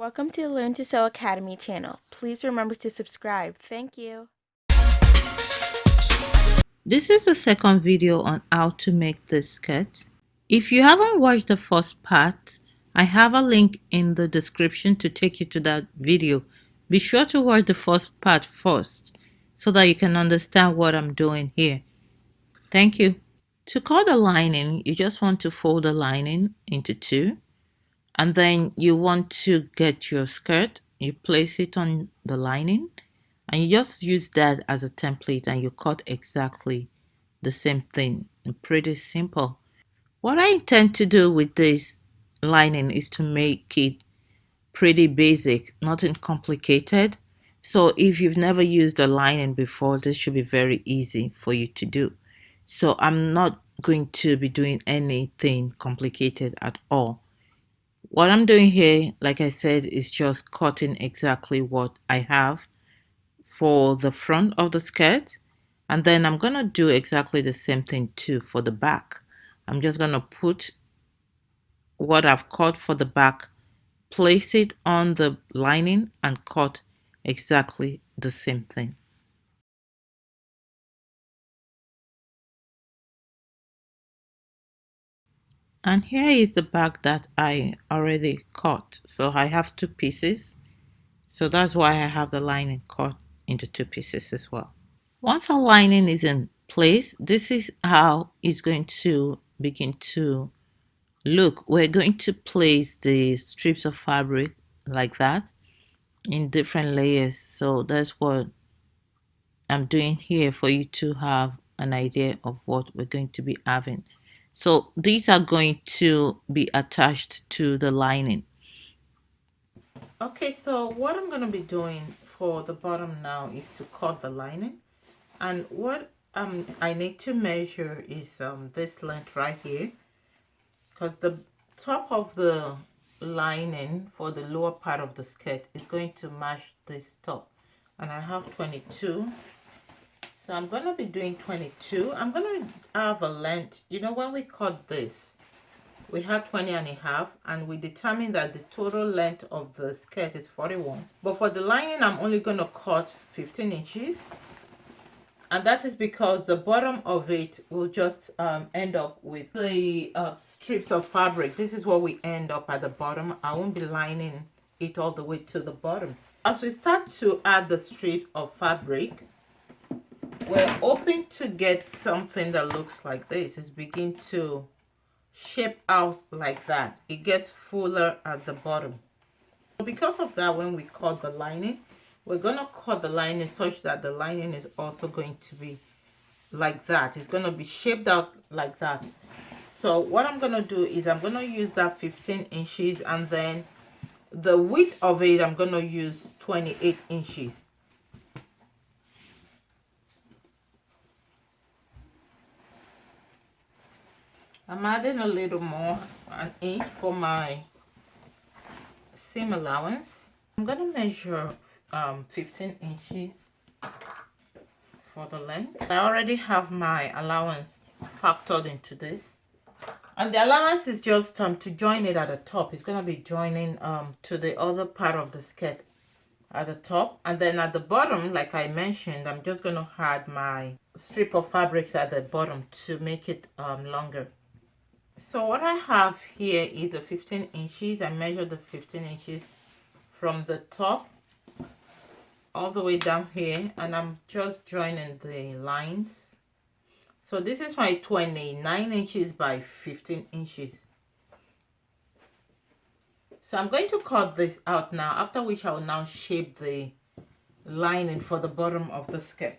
Welcome to the Learn to Sew Academy channel. Please remember to subscribe. Thank you. This is the second video on how to make this skirt. If you haven't watched the first part, I have a link in the description to take you to that video. Be sure to watch the first part first so that you can understand what I'm doing here. Thank you. To cut the lining, you just want to fold the lining into two, and then you want to get your skirt. You place it on the lining and you just use that as a template and you cut exactly the same thing. Pretty simple. What I intend to do with this lining is to make it pretty basic, nothing complicated. So if you've never used a lining before, this should be very easy for you to do. So I'm not going to be doing anything complicated at all. What I'm doing here, like I said, is just cutting exactly what I have for the front of the skirt, and then I'm gonna do exactly the same thing too for the back. I'm just gonna put what I've cut for the back, place it on the lining and cut exactly the same thing. And here is the back that I already cut. So I have two pieces, so that's why I have the lining cut into two pieces as well. Once our lining is in place, this is how it's going to begin to look. We're going to place the strips of fabric like that in different layers. So that's what I'm doing here for you to have an idea of what we're going to be having. So these are going to be attached to the lining. Okay, so what I'm going to be doing for the bottom now is to cut the lining. And what I need to measure is this length right here, because the top of the lining for the lower part of the skirt is going to match this top, and I have 22, so I'm going to be doing 22. I'm going to have a length, you know, when we cut this we had 20 and a half, and we determined that the total length of the skirt is 41, but for the lining I'm only going to cut 15 inches, and that is because the bottom of it will just end up with the strips of fabric. This is what we end up at the bottom. I won't be lining it all the way to the bottom. As we start to add the strip of fabric, we're hoping to get something that looks like this. It's begin to shape out like that. It gets fuller at the bottom. So because of that, when we cut the lining, we're going to cut the lining such that the lining is also going to be like that. It's going to be shaped out like that. So what I'm going to do is I'm going to use that 15 inches, and then the width of it I'm going to use 28 inches. I'm adding a little more, an inch, for my seam allowance. I'm going to measure 15 inches for the length. I already have my allowance factored into this, and the allowance is just to join it at the top. It's going to be joining to the other part of the skirt at the top, and then at the bottom, like I mentioned, I'm just going to add my strip of fabrics at the bottom to make it longer. So what I have here is a 15 inches. I measured the 15 inches from the top all the way down here, and I'm just joining the lines. So this is my 29 inches by 15 inches. So I'm going to cut this out now, after which I will now shape the lining for the bottom of the skirt.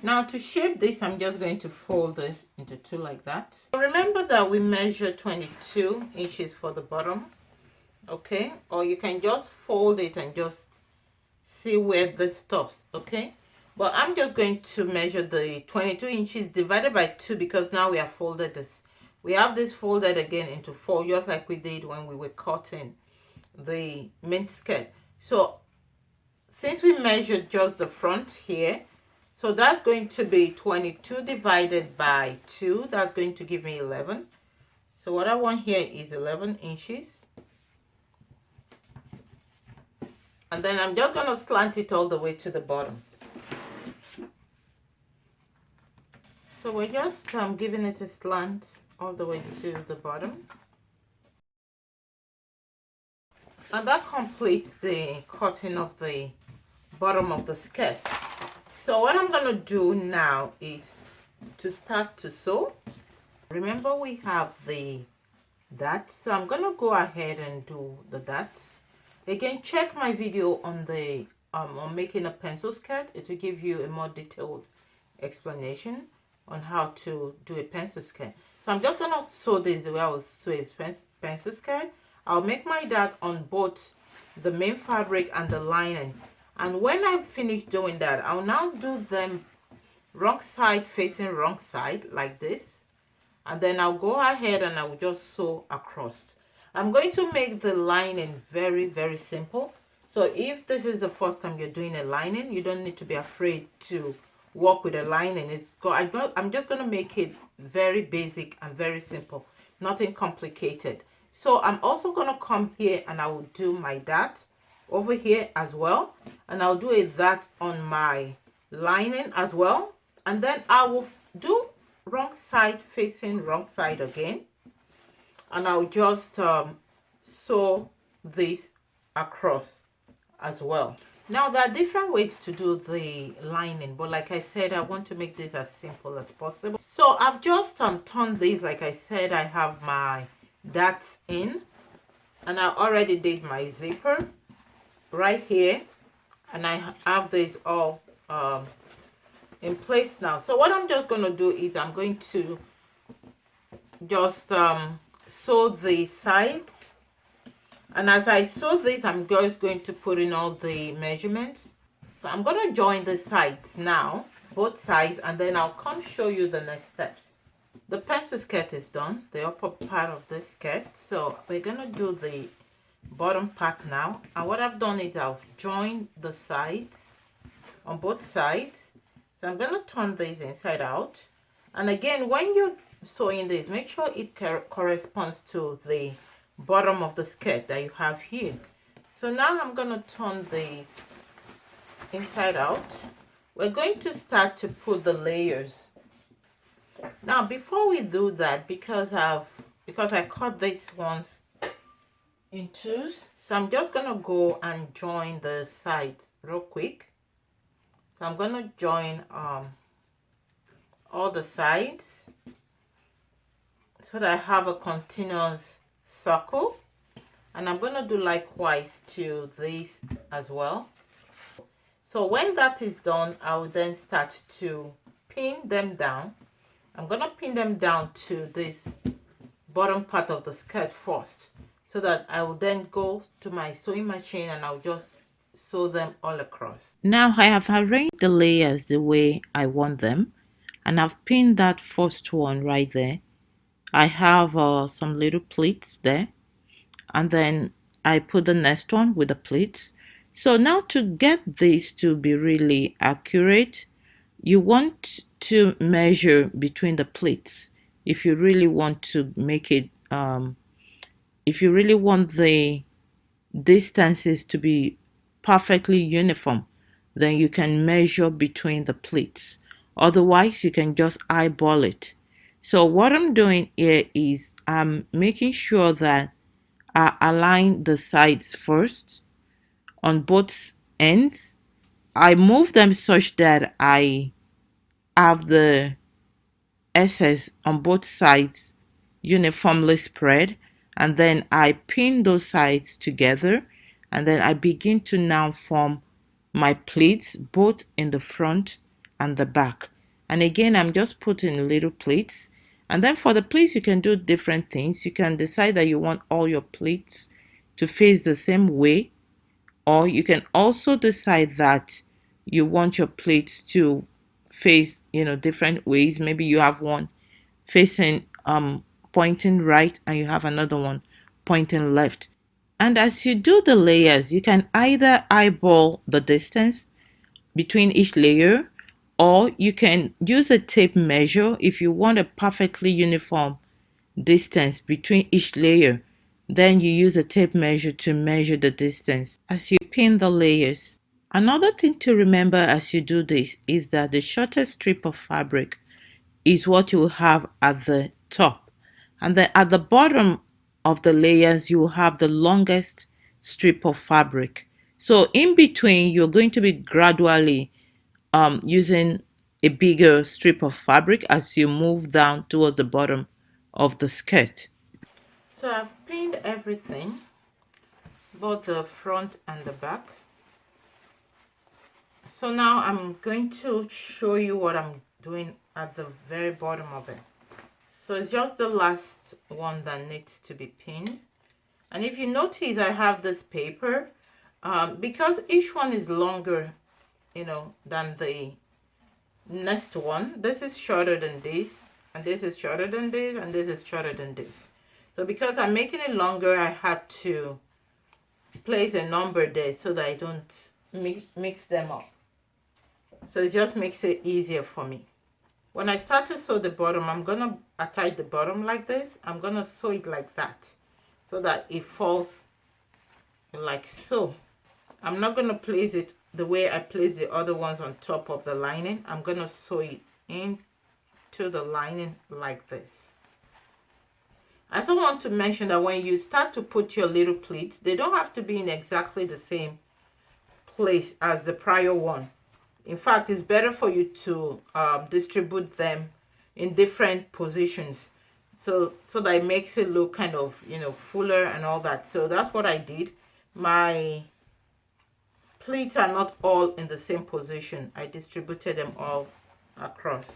Now to shape this, I'm just going to fold this into two like that. Remember that we measured 22 inches for the bottom, okay? Or you can just fold it and just see where this stops, okay? But I'm just going to measure the 22 inches divided by 2, because now we have folded this. We have this folded again into 4, just like we did when we were cutting the main skirt. So since we measured just the front here, so that's going to be 22 divided by 2. That's going to give me 11. So what I want here is 11 inches. And then I'm just going to slant it all the way to the bottom. So we're just giving it a slant all the way to the bottom. And that completes the cutting of the bottom of the skirt. So what I'm going to do now is to start to sew. Remember we have the dots, so I'm going to go ahead and do the dots. Again, check my video on the on making a pencil skirt. It will give you a more detailed explanation on how to do a pencil skirt. So I'm just going to sew this the way I was sew a pencil skirt. I'll make my dot on both the main fabric and the lining. And when I finish doing that, I'll now do them wrong side facing wrong side like this. And then I'll go ahead and I'll just sew across. I'm going to make the lining very, very simple. So if this is the first time you're doing a lining, you don't need to be afraid to work with a lining. I'm just going to make it very basic and very simple, nothing complicated. So I'm also going to come here and I will do my dot over here as well, and I'll do a dot on my lining as well, and then I will do wrong side facing wrong side again, and I'll just sew this across as well. Now there are different ways to do the lining, but like I said, I want to make this as simple as possible. So I've just turned this. Like I said, I have my dots in, and I already did my zipper right here, and I have this all in place now. So what I'm just going to do is I'm going to just sew the sides, and as I sew this, I'm just going to put in all the measurements. So I'm going to join the sides now, both sides, and then I'll come show you the next steps. The pencil skirt is done, the upper part of the skirt. So we're going to do the bottom part now, and what I've done is I've joined the sides on both sides. So I'm going to turn this inside out, and again, when you're sewing this, make sure it corresponds to the bottom of the skirt that you have here. So now I'm going to turn this inside out. We're going to start to put the layers. Now before we do that, because I cut these ones in twos, so I'm just gonna go and join the sides real quick. So I'm gonna join all the sides so that I have a continuous circle, and I'm gonna do likewise to this as well. So when that is done, I will then start to pin them down. I'm gonna pin them down to this bottom part of the skirt first, so that I will then go to my sewing machine and I'll just sew them all across. Now I have arranged the layers the way I want them, and I've pinned that first one right there. I have some little pleats there, and then I put the next one with the pleats. So now to get this to be really accurate, you want to measure between the pleats. If you really want to make it if you really want the distances to be perfectly uniform, then you can measure between the pleats. Otherwise, you can just eyeball it. So what I'm doing here is I'm making sure that I align the sides first on both ends. I move them such that I have the excess on both sides uniformly spread, and then I pin those sides together, and then I begin to now form my pleats both in the front and the back. And again, I'm just putting little pleats. And then for the pleats, you can do different things. You can decide that you want all your pleats to face the same way, or you can also decide that you want your pleats to face, different ways. Maybe you have one facing pointing right, and you have another one pointing left. And as you do the layers, you can either eyeball the distance between each layer, or you can use a tape measure if you want a perfectly uniform distance between each layer. Then you use a tape measure to measure the distance as you pin the layers. Another thing to remember as you do this is that the shortest strip of fabric is what you will have at the top, and then at the bottom of the layers you will have the longest strip of fabric. So in between you're going to be gradually using a bigger strip of fabric as you move down towards the bottom of the skirt. So I've pinned everything, both the front and the back. So now I'm going to show you what I'm doing at the very bottom of it. So it's just the last one that needs to be pinned. And if you notice, I have this paper because each one is longer, than the next one. This is shorter than this, and this is shorter than this, and this is shorter than this. So because I'm making it longer, I had to place a number there so that I don't mix them up. So it just makes it easier for me. When I start to sew the bottom, I'm going to attach the bottom like this. I'm going to sew it like that so that it falls like so. I'm not going to place it the way I place the other ones on top of the lining. I'm going to sew it into the lining like this. I also want to mention that when you start to put your little pleats, they don't have to be in exactly the same place as the prior one. In fact, it's better for you to distribute them in different positions so that it makes it look kind of fuller and all that. So that's what I did. My pleats are not all in the same position. I distributed them all across.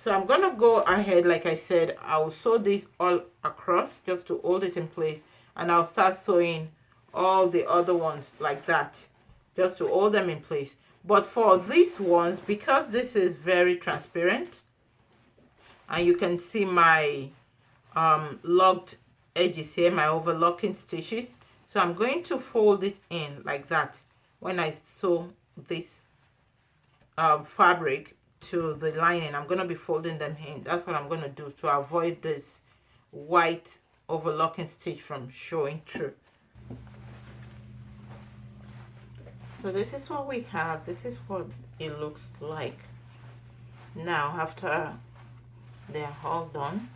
So I'm gonna go ahead, like I said, I'll sew this all across just to hold it in place, and I'll start sewing all the other ones like that just to hold them in place. But for these ones, because this is very transparent and you can see my locked edges here, my overlocking stitches, so I'm going to fold it in like that when I sew this fabric to the lining. I'm going to be folding them in. That's what I'm going to do to avoid this white overlocking stitch from showing through. So this is what we have. This is what it looks like now after they're all done.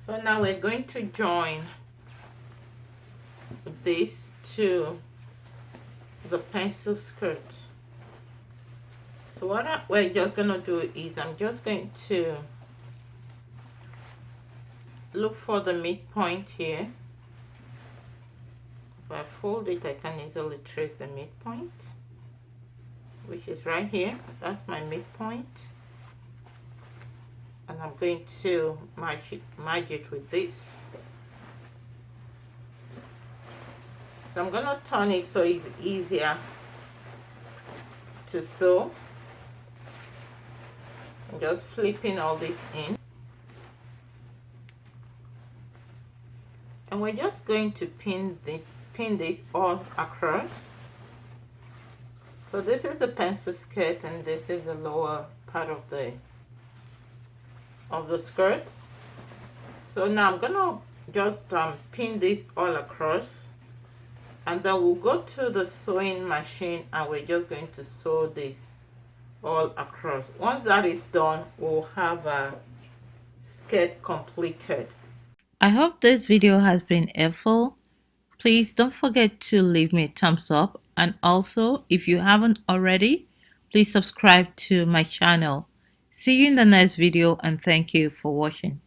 So now we're going to join this to the pencil skirt. So what we're just going to do is I'm just going to look for the midpoint here. If I fold it, I can easily trace the midpoint, which is right here. That's my midpoint. And I'm going to merge it with this. So I'm going to turn it so it's easier to sew. I'm just flipping all this in. And we're just going to pin this all across. So this is the pencil skirt and this is the lower part of the skirt. So now I'm gonna just pin this all across, and then we'll go to the sewing machine and we're just going to sew this all across. Once that is done, we'll have a skirt completed. I hope this video has been helpful. Please don't forget to leave me a thumbs up, and also if you haven't already, please subscribe to my channel. See you in the next video and thank you for watching.